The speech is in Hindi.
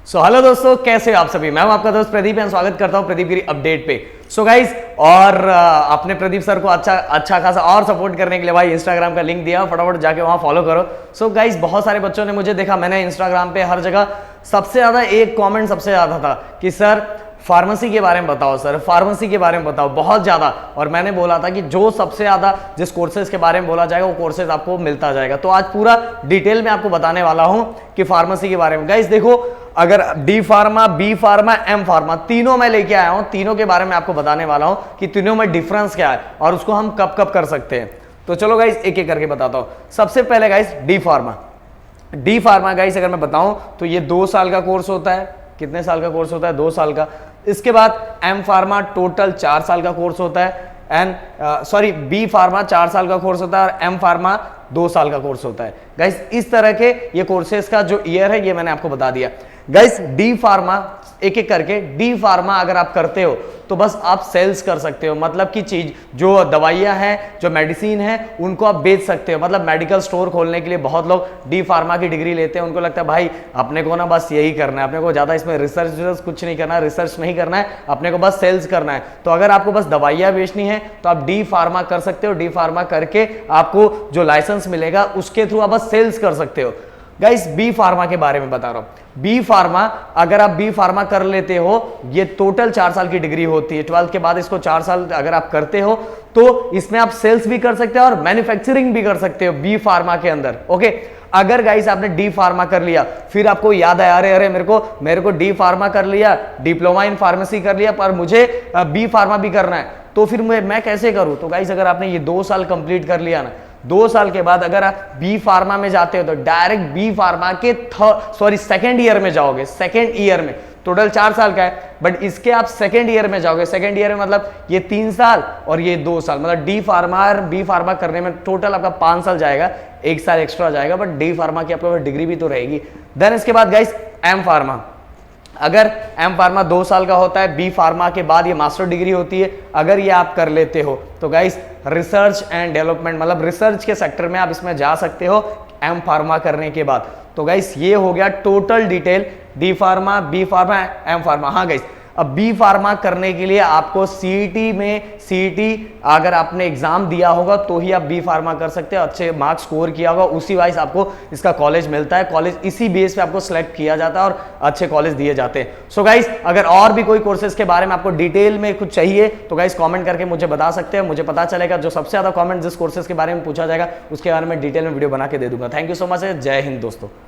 सो हेलो दोस्तों, कैसे हो आप सभी। मैं हूं आपका दोस्त प्रदीप एंड स्वागत करता हूं प्रदीप गिरी अपडेट पे। सो गाइज, और आपने प्रदीप सर को अच्छा खासा और सपोर्ट करने के लिए भाई इंस्टाग्राम का लिंक दिया, फटाफट जाके वहां फॉलो करो। सो गाइज, बहुत सारे बच्चों ने मुझे देखा, मैंने इंस्टाग्राम पे हर जगह सबसे ज्यादा एक कॉमेंट सबसे ज्यादा था कि सर फार्मेसी के बारे में बताओ, सर फार्मेसी के बारे में बताओ, बहुत ज्यादा। और मैंने बोला था कि जो सबसे ज्यादा जिस कोर्सेज के बारे में बोला जाएगा वो कोर्सेज आपको मिलता जाएगा। तो आज पूरा डिटेल में आपको बताने वाला हूं कि फार्मेसी के बारे में। गाइस देखो, अगर D pharma, B pharma, M pharma तीनों मैं लेके आया हूं, तीनों के बारे में आपको बताने वाला हूं कि तीनों में डिफरेंस क्या है और उसको हम कब कब कर सकते हैं। तो चलो गाइस एक एक करके बताता हूं। सबसे पहले guys D pharma. D pharma guys अगर मैं बताऊं तो ये 2 साल का कोर्स होता है। कितने साल का कोर्स होता है? 2 साल का। इसके बाद एम फार्मा टोटल 4 साल का कोर्स होता है। बी फार्मा 4 साल का कोर्स होता है और एम फार्मा 2 साल का कोर्स होता है। गाइस इस तरह के ये कोर्सेज का जो ईयर है ये मैंने आपको बता दिया। गाइस डी फार्मा एक एक करके, डी फार्मा अगर आप करते हो तो बस आप सेल्स कर सकते हो, मतलब की चीज जो दवाइयां हैं, जो मेडिसिन है, उनको आप बेच सकते हो। मतलब मेडिकल स्टोर खोलने के लिए बहुत लोग डी फार्मा की डिग्री लेते हैं। उनको लगता है भाई अपने को ना बस यही करना है, अपने को ज्यादा इसमें रिसर्च कुछ नहीं करना है, रिसर्च नहीं करना है, अपने को बस सेल्स करना है। तो अगर आपको बस दवाइयां बेचनी है तो आप डी फार्मा कर सकते हो। डी फार्मा करके आपको जो लाइसेंस मिलेगा उसके थ्रू आप बस सेल्स कर सकते हो। गाइस बी फार्मा के बारे में बता रहा हूं। बी फार्मा, अगर आप बी फार्मा कर लेते हो, ये टोटल 4 साल की डिग्री होती है। 12th के बाद इसको 4 साल अगर आप करते हो तो इसमें आप सेल्स भी कर सकते हो और मैन्युफैक्चरिंग भी कर सकते हो बी फार्मा के अंदर। ओके, अगर गाइस आपने डी फार्मा कर लिया, फिर आपको याद आया अरे मेरे को डी फार्मा कर लिया, डिप्लोमा इन फार्मेसी कर लिया, पर मुझे बी फार्मा भी करना है, तो फिर मैं कैसे करूं? तो गाइस अगर आपने ये 2 साल कंप्लीट कर लिया ना, 2 साल के बाद अगर आप बी फार्मा में जाते हो तो डायरेक्ट बी फार्मा के सेकेंड ईयर में जाओगे। सेकेंड ईयर में टोटल 4 साल का है, बट इसके आप सेकेंड ईयर में जाओगे। सेकेंड ईयर में मतलब ये 3 साल और ये 2 साल, मतलब डी फार्मा और बी फार्मा करने में टोटल आपका 5 साल जाएगा, 1 साल एक्स्ट्रा जाएगा, बट डी फार्मा की आपके पास डिग्री भी तो रहेगी। देन इसके बाद गाइस एम फार्मा। अगर एम फार्मा 2 साल का होता है, बी फार्मा के बाद ये मास्टर डिग्री होती है। अगर ये आप कर लेते हो तो गाइस रिसर्च एंड डेवलपमेंट, मतलब रिसर्च के सेक्टर में आप इसमें जा सकते हो एम फार्मा करने के बाद। तो गाइस ये हो गया total detail D pharma, B pharma, M pharma. हाँ गाइस, अब बी फार्मा करने के लिए आपको सीईटी अगर आपने एग्जाम दिया होगा तो ही आप बी फार्मा कर सकते हो, अच्छे मार्क्स स्कोर किया होगा, उसी वाइज आपको इसका कॉलेज मिलता है। कॉलेज इसी बेस पे आपको सिलेक्ट किया जाता है और अच्छे कॉलेज दिए जाते हैं। सो गाइस, अगर और भी कोई कोर्सेज के बारे में आपको डिटेल में कुछ चाहिए तो गाइस कमेंट करके मुझे बता सकते हैं, मुझे पता चलेगा। जो सबसे ज्यादा कमेंट जिस कोर्सेज के बारे में पूछा जाएगा उसके बारे में डिटेल में वीडियो बना के दे दूंगा। थैंक यू सो मच, जय हिंद दोस्तों।